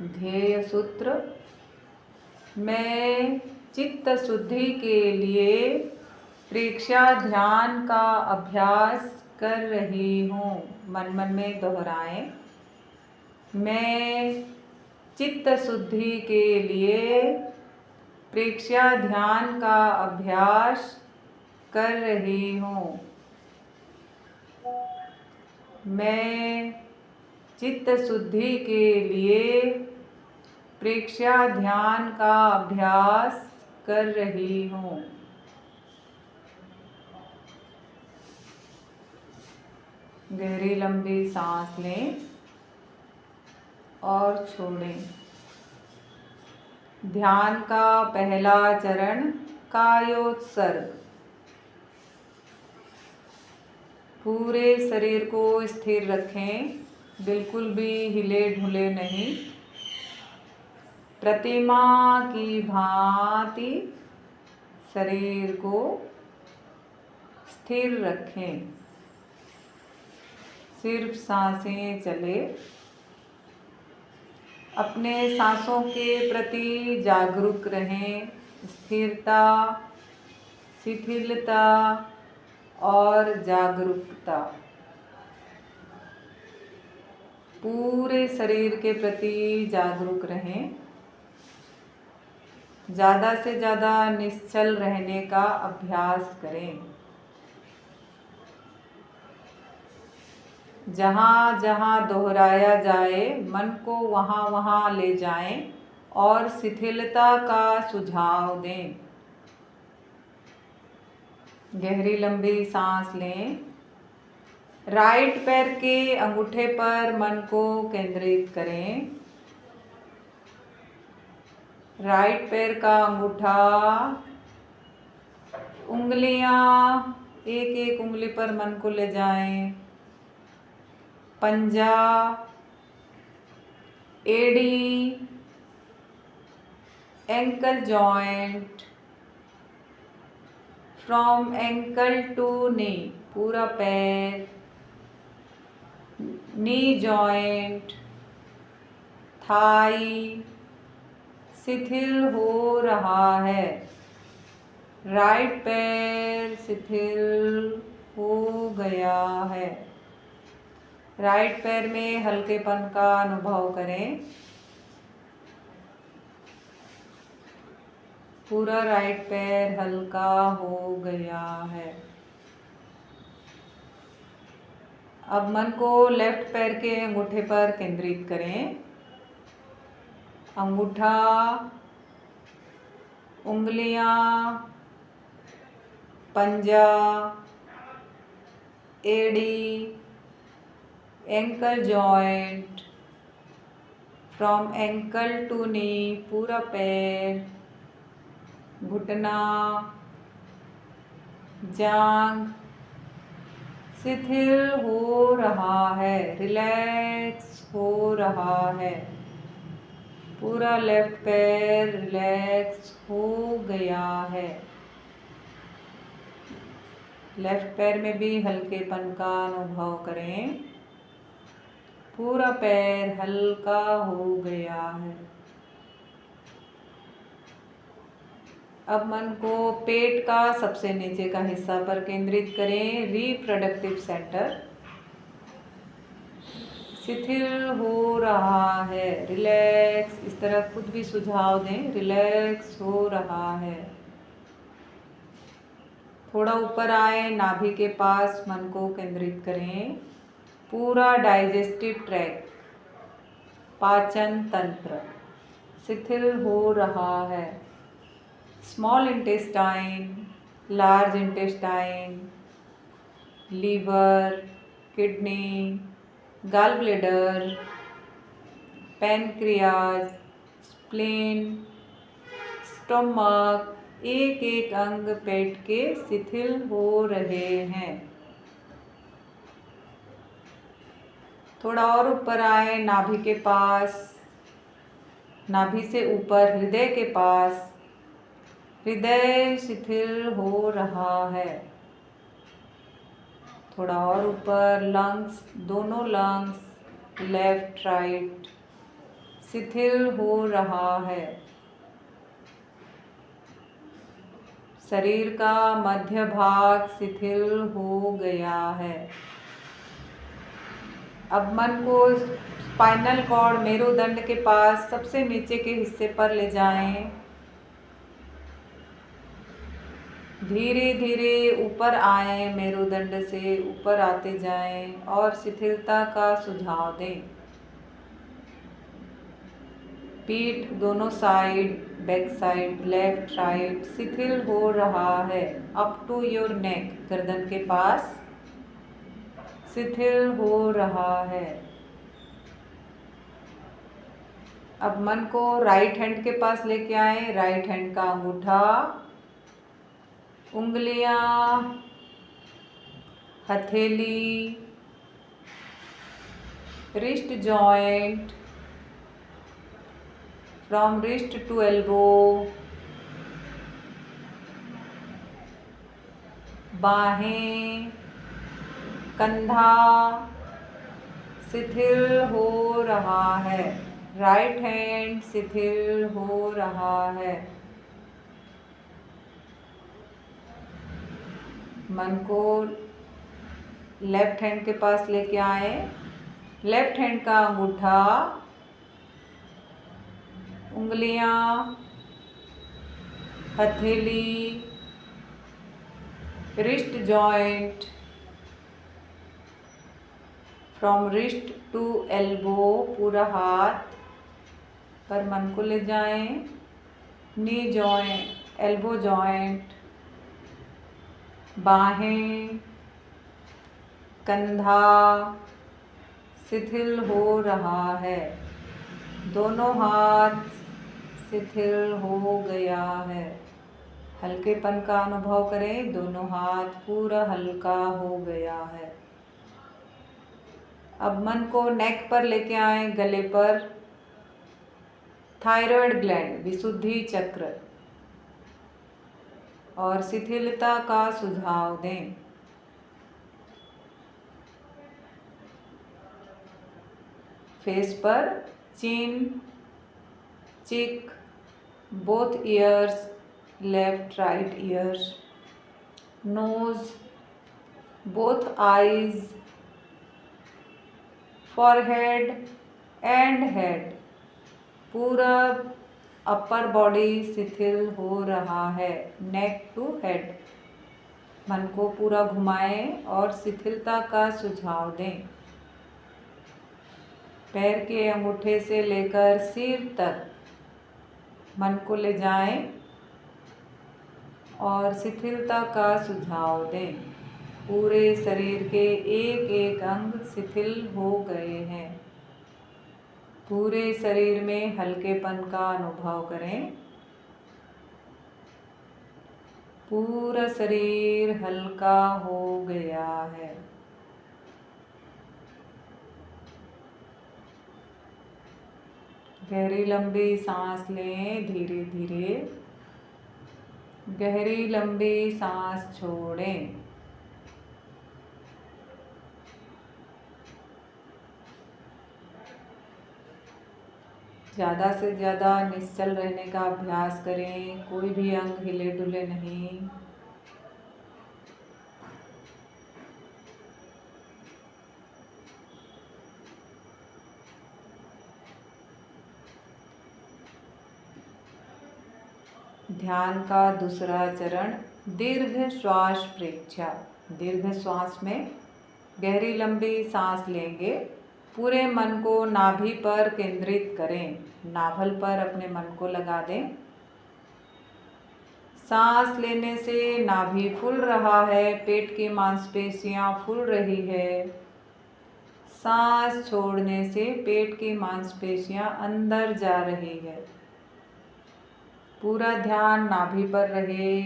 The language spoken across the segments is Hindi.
ध्येय सूत्र। मैं चित्त शुद्धि के लिए प्रेक्षा ध्यान का अभ्यास कर रही हूँ। मन मन में दोहराएं। मैं चित्त शुद्धि के लिए प्रेक्षा ध्यान का अभ्यास कर रही हूँ। मैं चित्त शुद्धि के लिए प्रेक्षा ध्यान का अभ्यास कर रही हूँ। गहरी लंबी सांस लें और छोड़ें। ध्यान का पहला चरण कायोत्सर्ग। पूरे शरीर को स्थिर रखें, बिल्कुल भी हिले ढुले नहीं। प्रतिमा की भांति शरीर को स्थिर रखें। सिर्फ सांसें चले। अपने सांसों के प्रति जागरूक रहें। स्थिरता, शिथिलता और जागरूकता पूरे शरीर के प्रति जागरूक रहें। ज़्यादा से ज़्यादा निश्चल रहने का अभ्यास करें। जहाँ जहाँ दोहराया जाए मन को वहाँ वहाँ ले जाएं और शिथिलता का सुझाव दें। गहरी लंबी सांस लें। राइट पैर के अंगूठे पर मन को केंद्रित करें। राइट पैर का अंगूठा, उंगलियां एक एक उंगली पर मन को ले जाएं। पंजा, एड़ी, ankle joint, from ankle to knee पूरा पैर, नी जॉइंट, थाई शिथिल हो रहा है। राइट पैर शिथिल हो गया है। राइट पैर में हल्केपन का अनुभव करें। पूरा राइट पैर हल्का हो गया है। अब मन को लेफ्ट पैर के अंगूठे पर केंद्रित करें। अंगूठा, उंगलियां, पंजा, एड़ी, ankle joint, from ankle to knee पूरा पैर, घुटना, जांघ शिथिल हो रहा है, रिलैक्स हो रहा है। पूरा लेफ्ट पैर रिलैक्स हो गया है। लेफ्ट पैर में भी हल्केपन का अनुभव करें। पूरा पैर हल्का हो गया है। अब मन को पेट का सबसे नीचे का हिस्सा पर केंद्रित करें। रिप्रोडक्टिव सेंटर शिथिल हो रहा है, रिलैक्स। इस तरह खुद भी सुझाव दें, रिलैक्स हो रहा है। थोड़ा ऊपर आए, नाभि के पास मन को केंद्रित करें। पूरा डाइजेस्टिव ट्रैक्ट, पाचन तंत्र शिथिल हो रहा है। Small intestine, large intestine, liver, kidney, gall bladder, pancreas, spleen, stomach, एक एक अंग पेट के शिथिल हो रहे हैं। थोड़ा और ऊपर आए, नाभि के पास, नाभि से ऊपर हृदय के पास, हृदय शिथिल हो रहा है। थोड़ा और ऊपर लंग्स, दोनों लंग्स लेफ्ट राइट शिथिल हो रहा है। शरीर का मध्य भाग शिथिल हो गया है। अब मन को स्पाइनल कॉर्ड मेरुदंड के पास सबसे नीचे के हिस्से पर ले जाएं। धीरे धीरे ऊपर आए, मेरुदंड से ऊपर आते जाएं और शिथिलता का सुझाव दें। पीठ दोनों side, back side, left right शिथिल हो रहा है। अप टू योर नेक, गर्दन के पास शिथिल हो रहा है। अब मन को राइट हैंड के पास लेके आए। राइट हैंड का अंगूठा, उंगलियां, हथेली, wrist joint, from wrist to elbow, बाहें, कंधा शिथिल हो रहा है। राइट हैंड शिथिल हो रहा है। मन को लेफ्ट हैंड के पास लेके आए। लेफ्ट हैंड का अंगूठा, उंगलियां, हथेली, wrist joint, from wrist to elbow, पूरा हाथ पर मन को ले जाएं। नी जॉइंट, एल्बो जॉइंट, बाहें, कंधा शिथिल हो रहा है। दोनों हाथ शिथिल हो गया है। हल्केपन का अनुभव करें। दोनों हाथ पूरा हल्का हो गया है। अब मन को नेक पर लेके आए, गले पर। थायराइड ग्लैंड, विशुद्धि चक्र और शिथिलता का सुझाव दें। फेस पर chin, cheek, both ears, left right ears, nose, both eyes, forehead and head, पूरा अपर बॉडी शिथिल हो रहा है। नेक टू हेड, मन को पूरा घुमाएं और शिथिलता का सुझाव दें। पैर के अंगूठे से लेकर सिर तक मन को ले जाएं और शिथिलता का सुझाव दें। पूरे शरीर के एक एक अंग शिथिल हो गए हैं। पूरे शरीर में हल्केपन का अनुभव करें। पूरा शरीर हल्का हो गया है। गहरी लंबी सांस लें, धीरे धीरे गहरी लंबी सांस छोड़ें। ज़्यादा से ज़्यादा निश्चल रहने का अभ्यास करें। कोई भी अंग हिले डुले नहीं। ध्यान का दूसरा चरण, दीर्घ श्वास परीक्षा। दीर्घ श्वास में गहरी लंबी सांस लेंगे। पूरे मन को नाभि पर केंद्रित करें। नाभल पर अपने मन को लगा दें। सांस लेने से नाभि फूल रहा है, पेट की मांसपेशियां फूल रही है। सांस छोड़ने से पेट की मांसपेशियां अंदर जा रही है। पूरा ध्यान नाभि पर रहे।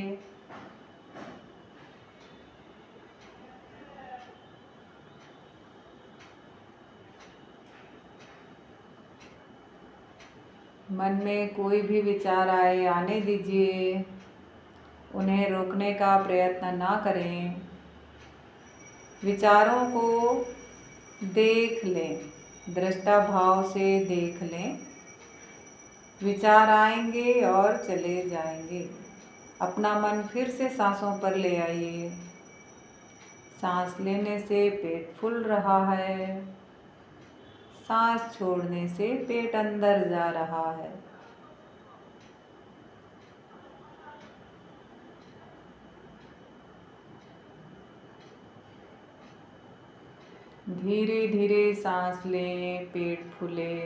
मन में कोई भी विचार आए, आने दीजिए। उन्हें रोकने का प्रयत्न ना करें। विचारों को देख लें, दृष्टा भाव से देख लें। विचार आएंगे और चले जाएंगे। अपना मन फिर से सांसों पर ले आइए। सांस लेने से पेट फूल रहा है, सांस छोड़ने से पेट अंदर जा रहा है। धीरे धीरे सांस लें, पेट फूले।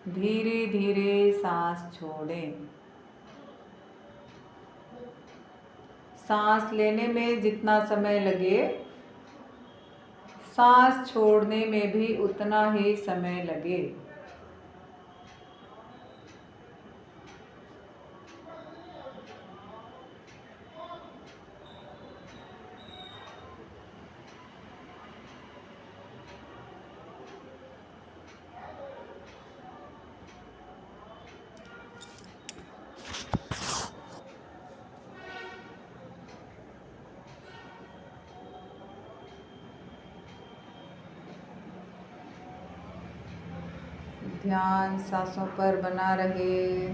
धीरे धीरे सांस छोड़ें। सांस लेने में जितना समय लगे, सांस छोड़ने में भी उतना ही समय लगे। ध्यान सांसों पर बना रहे।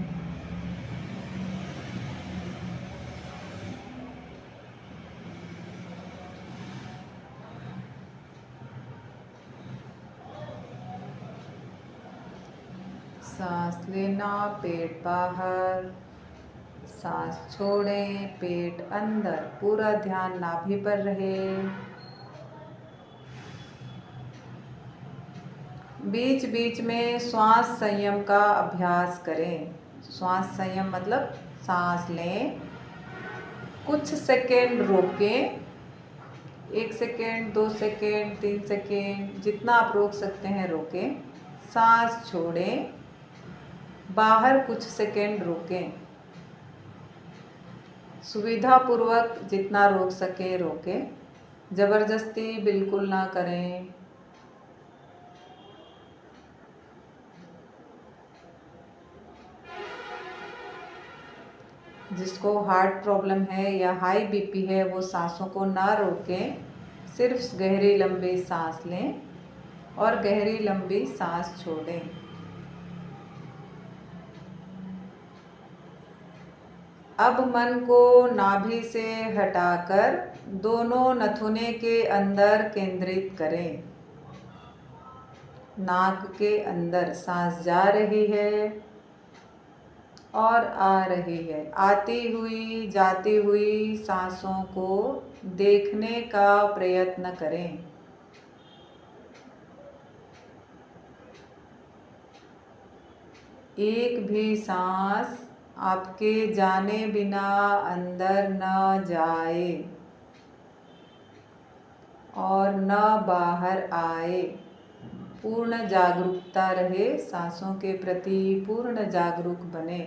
सांस लेना, पेट बाहर। सांस छोड़ें, पेट अंदर। पूरा ध्यान नाभि पर रहे। बीच बीच में श्वास संयम का अभ्यास करें। श्वास संयम मतलब सांस लें, कुछ सेकेंड रोकें, 1 सेकेंड, 2 सेकेंड, 3 सेकेंड, जितना आप रोक सकते हैं रोकें। सांस छोड़ें, बाहर कुछ सेकेंड रोकें। सुविधापूर्वक जितना रोक सके रोकें, जबरदस्ती बिल्कुल ना करें। जिसको हार्ट प्रॉब्लम है या हाई बीपी है वो सांसों को ना रोकें, सिर्फ गहरी लंबी सांस लें और गहरी लंबी सांस छोड़ें। अब मन को नाभि से हटाकर दोनों नथुने के अंदर केंद्रित करें। नाक के अंदर सांस जा रही है और आ रही है। आती हुई जाती हुई सांसों को देखने का प्रयत्न करें। एक भी सांस आपके जाने बिना अंदर न जाए और न बाहर आए। पूर्ण जागरूकता रहे, सांसों के प्रति पूर्ण जागरूक बने।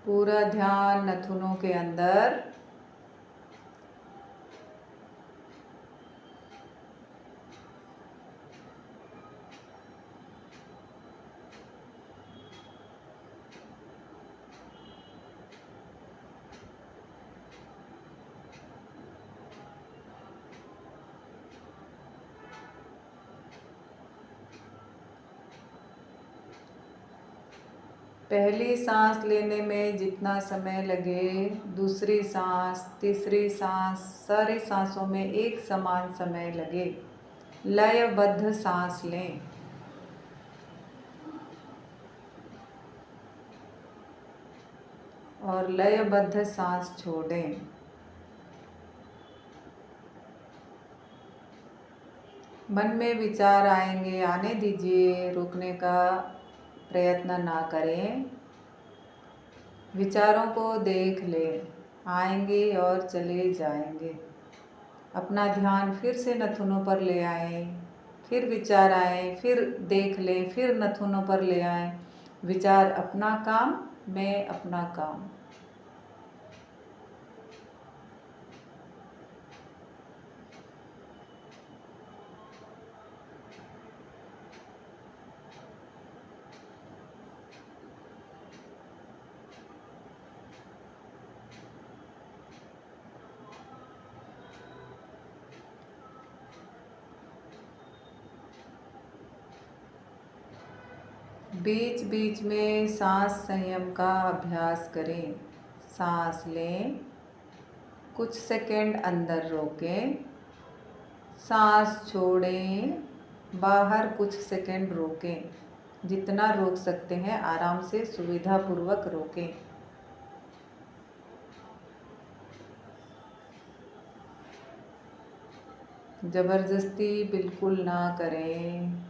पूरा ध्यान नथुनों के अंदर। पहली सांस लेने में जितना समय लगे, दूसरी सांस, तीसरी सांस, सारी सांसों में एक समान समय लगे। लयबद्ध सांस लें। और लयबद्ध सांस छोड़ें। मन में विचार आएंगे, आने दीजिए, रोकने का प्रयत्न ना करें। विचारों को देख लें, आएंगे और चले जाएंगे। अपना ध्यान फिर से नथुनों पर ले आएं। फिर विचार आए, फिर देख लें, फिर नथुनों पर ले आएं। विचार अपना काम, मैं अपना काम। बीच बीच में सांस संयम का अभ्यास करें। सांस लें, कुछ सेकंड अंदर रोकें, सांस छोड़ें, बाहर कुछ सेकंड रोकें। जितना रोक सकते हैं आराम से सुविधापूर्वक रोकें। जबरदस्ती बिल्कुल ना करें।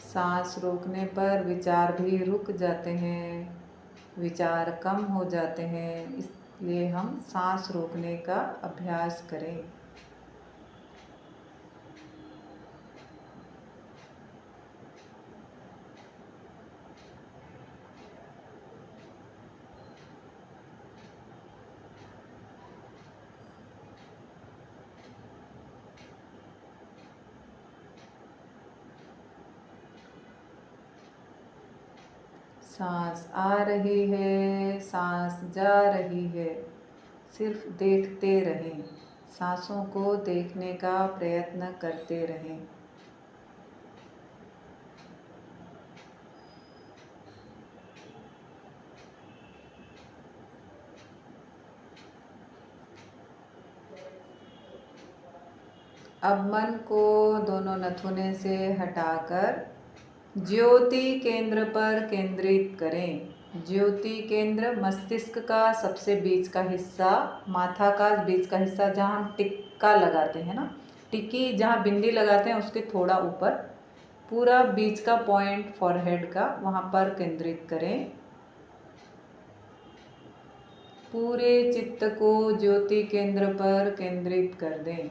सांस रोकने पर विचार भी रुक जाते हैं, विचार कम हो जाते हैं, इसलिए हम सांस रोकने का अभ्यास करें। सांस आ रही है, सांस जा रही है, सिर्फ देखते रहें। सांसों को देखने का प्रयत्न करते रहें। अब मन को दोनों नथुने से हटाकर ज्योति केंद्र पर केंद्रित करें। ज्योति केंद्र मस्तिष्क का सबसे बीच का हिस्सा, माथा का बीच का हिस्सा जहाँ हम टिक्का लगाते हैं ना, टिक्की जहाँ बिंदी लगाते हैं उसके थोड़ा ऊपर, पूरा बीच का पॉइंट फॉरहेड का, वहाँ पर केंद्रित करें। पूरे चित्त को ज्योति केंद्र पर केंद्रित कर दें।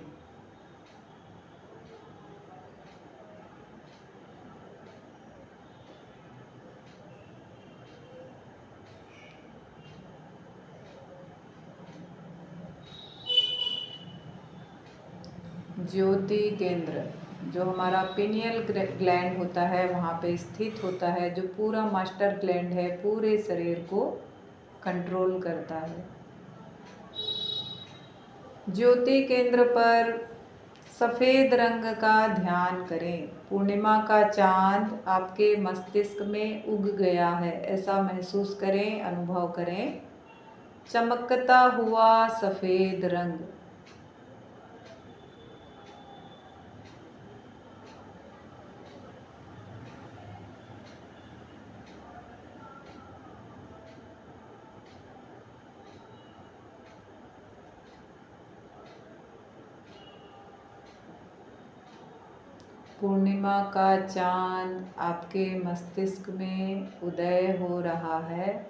ज्योति केंद्र जो हमारा पिनियल ग्लैंड होता है वहाँ पे स्थित होता है, जो पूरा मास्टर ग्लैंड है, पूरे शरीर को कंट्रोल करता है। ज्योति केंद्र पर सफ़ेद रंग का ध्यान करें। पूर्णिमा का चांद आपके मस्तिष्क में उग गया है, ऐसा महसूस करें, अनुभव करें। चमकता हुआ सफ़ेद रंग। पूर्णिमा का चांद आपके मस्तिष्क में उदय हो रहा है।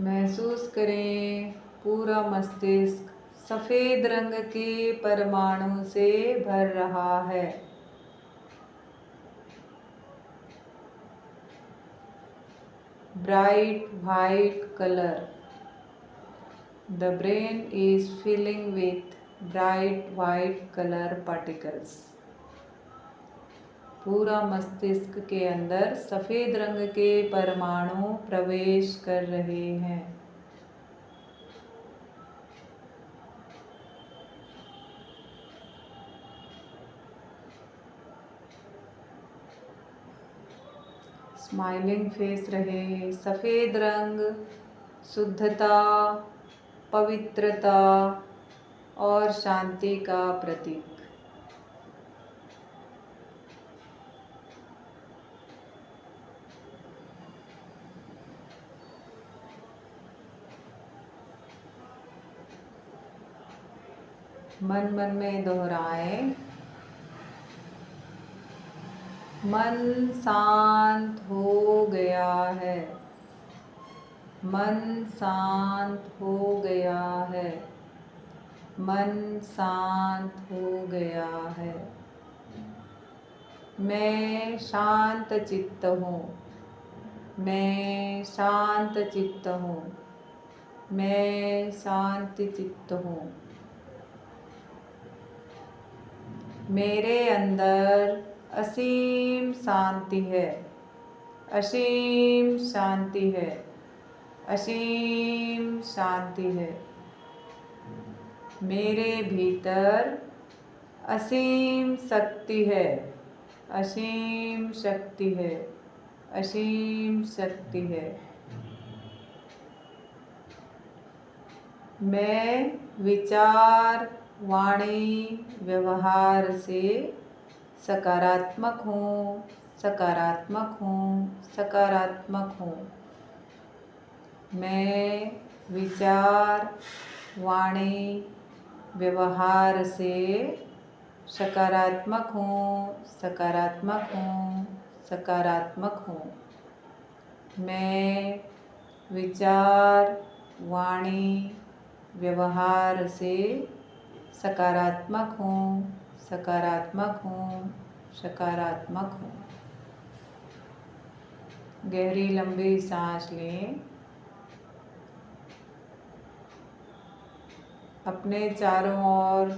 महसूस करें पूरा मस्तिष्क सफ़ेद रंग के परमाणु से भर रहा है। Bright white color. The brain is filling with bright white color particles. पूरा मस्तिष्क के अंदर सफ़ेद रंग के परमाणु प्रवेश कर रहे हैं। स्माइलिंग फेस रहे। सफ़ेद रंग शुद्धता, पवित्रता और शांति का प्रतीक। मन मन में दोहराएं। मन शांत हो गया है। मन शांत हो गया है। मन शांत हो गया है। मैं शांत चित्त हूँ। मैं शांत चित्त हूँ। मैं शांत चित्त हूँ। मेरे अंदर असीम शांति है। असीम शांति है। असीम शांति है। मेरे भीतर असीम शक्ति है। असीम शक्ति है। असीम शक्ति है। मैं विचार, वाणी, व्यवहार से सकारात्मक हूँ। सकारात्मक हूँ। सकारात्मक हूँ। मैं विचार, वाणी, व्यवहार से सकारात्मक हूँ। सकारात्मक हूँ। सकारात्मक हूँ। मैं विचार, वाणी, व्यवहार से सकारात्मक हूँ। सकारात्मक हूँ। सकारात्मक हूँ। गहरी लंबी सांस लें। अपने चारों ओर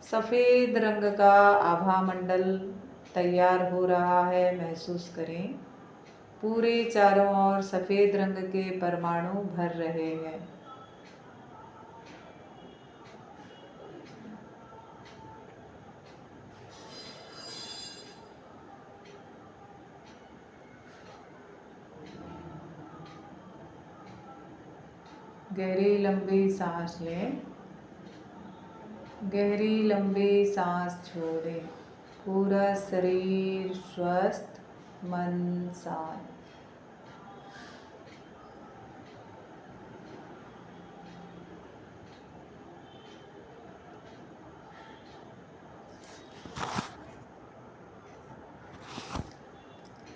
सफ़ेद रंग का आभा मंडल तैयार हो रहा है, महसूस करें। पूरे चारों ओर सफ़ेद रंग के परमाणु भर रहे हैं। गहरी लंबी सांस लें। गहरी लंबी सांस छोड़ें। पूरा शरीर स्वस्थ, मन शांत।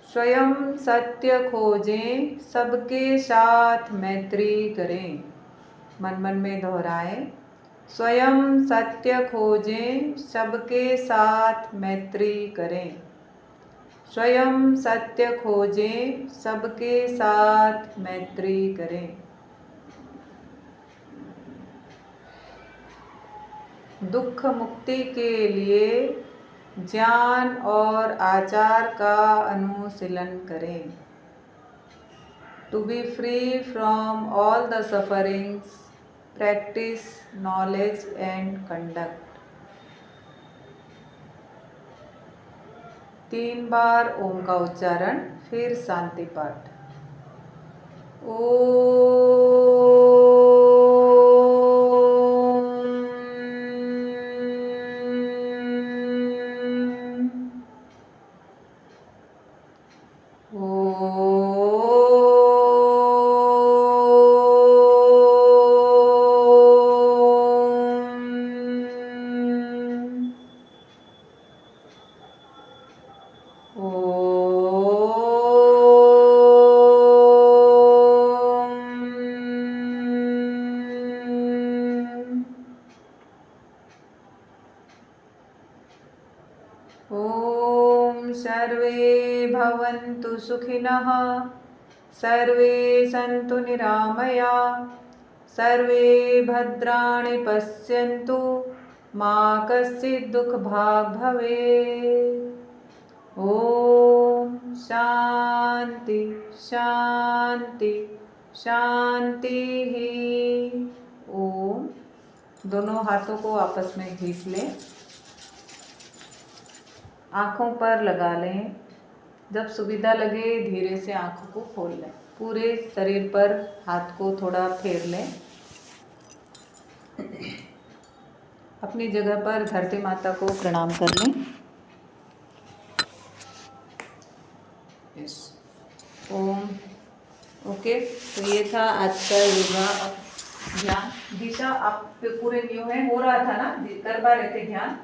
स्वयं सत्य खोजें, सबके साथ मैत्री करें। मन मन में दोहराएं। स्वयं सत्य खोजें, सबके साथ मैत्री करें। स्वयं सत्य खोजें, सबके साथ मैत्री करें। दुख मुक्ति के लिए ज्ञान और आचार का अनुशीलन करें। To be free from all the sufferings, practice knowledge and conduct. 3 बार ओम का उच्चारण, फिर शांति पाठ। ओम सर्वे भवन्तु सुखिनः, सर्वे सन्तु निरामया, सर्वे भद्राणि पश्यन्तु, मा कश्चित् दुःखभाग् भवेत्। ओम शांति शांति शांति ही। ओम। दोनों हाथों को आपस में घींच लें। आँखों पर लगा लें। जब सुविधा लगे धीरे से आँखों को खोल लें। पूरे शरीर पर हाथ को थोड़ा फेर लें। अपनी जगह पर धरती माता को प्रणाम कर लें। ओम। ओके, तो ये था आज का योगा ध्यान। दिशा आप पूरे न्यू है, हो रहा था ना, कर पा रहे थे ध्यान?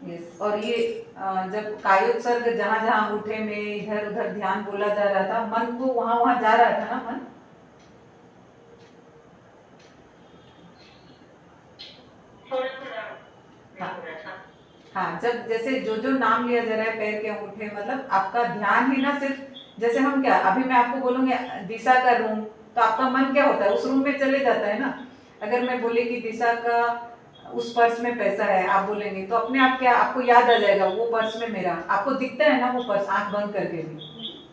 यस। और ये जब कायोत्सर्ग जहाँ जहाँ अंगूठे में इधर उधर ध्यान बोला जा रहा था, मन को वहां वहां जा रहा था ना मन। हाँ हाँ, जब जैसे जो जो नाम लिया जा रहा है पैर के अंगूठे, मतलब आपका ध्यान ही ना सिर्फ, जैसे हम क्या, अभी मैं आपको बोलूंगी दिशा का रूम, तो आपका मन क्या होता है, उस रूम में चले जाता है ना। अगर मैं बोली कि दिशा का उस पर्स में पैसा है, आप बोलेंगे तो अपने आप क्या आपको याद आ जाएगा, वो पर्स में मेरा, आपको दिखता है ना वो पर्स आंख बंद करके भी,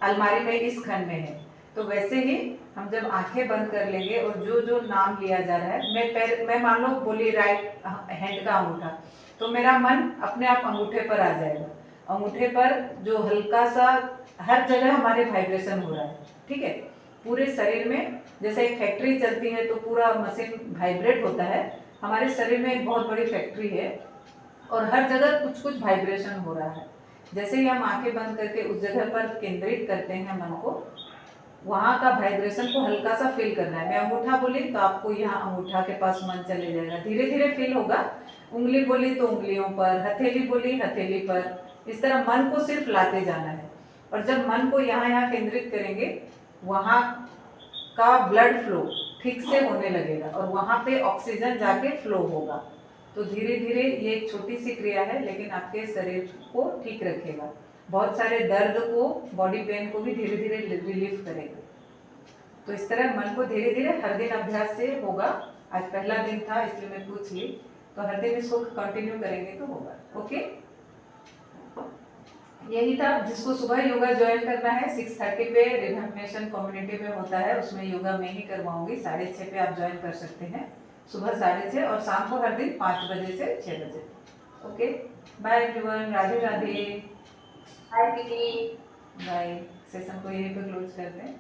अलमारी में इस खंड में है। तो वैसे ही हम जब आंखें बंद कर लेंगे और जो जो नाम लिया जा रहा है, मैं मान लो बोली राइट हैंड का अंगूठा, तो मेरा मन अपने आप अंगूठे पर आ जाएगा। अंगूठे पर जो हल्का सा, हर जगह हमारे वाइब्रेशन हो रहा है, ठीक है। पूरे शरीर में जैसे एक फैक्ट्री चलती है तो पूरा मशीन वाइब्रेट होता है, हमारे शरीर में एक बहुत बड़ी फैक्ट्री है और हर जगह कुछ कुछ वाइब्रेशन हो रहा है। जैसे ही हम आंखें बंद करके उस जगह पर केंद्रित करते हैं मन को, वहाँ का वाइब्रेशन को हल्का सा फील करना है। मैं अंगूठा बोली तो आपको यहाँ अंगूठा के पास मन चले जाएगा, धीरे धीरे फील होगा। उंगली बोली तो उंगलियों पर, हथेली बोली हथेली पर, इस तरह मन को सिर्फ लाते जाना है। और जब मन को यहाँ यहाँ केंद्रित करेंगे, वहाँ का ब्लड फ्लो ठीक से होने लगेगा और वहाँ पे ऑक्सीजन जाके फ्लो होगा। तो धीरे धीरे ये एक छोटी सी क्रिया है, लेकिन आपके शरीर को ठीक रखेगा, बहुत सारे दर्द को, बॉडी पेन को भी धीरे धीरे रिलीफ करेगा। तो इस तरह मन को धीरे धीरे हर दिन अभ्यास से होगा। आज पहला दिन था इसलिए मैं पूछ ली, तो हर दिन इसको कंटिन्यू करेंगे तो होगा। ओके, यही था। जिसको सुबह योगा ज्वाइन करना है 6:30 पे रिधम नेशन कम्युनिटी में होता है, उसमें योगा मैं ही करवाऊंगी। 6:30 पे आप ज्वाइन कर सकते हैं, सुबह 6:30 और शाम को हर दिन 5 बजे से 6 बजे। Okay, bye everyone, Radhe Radhe, hi दीदी। बाय। सेशन को यहीं पे क्लोज करते हैं।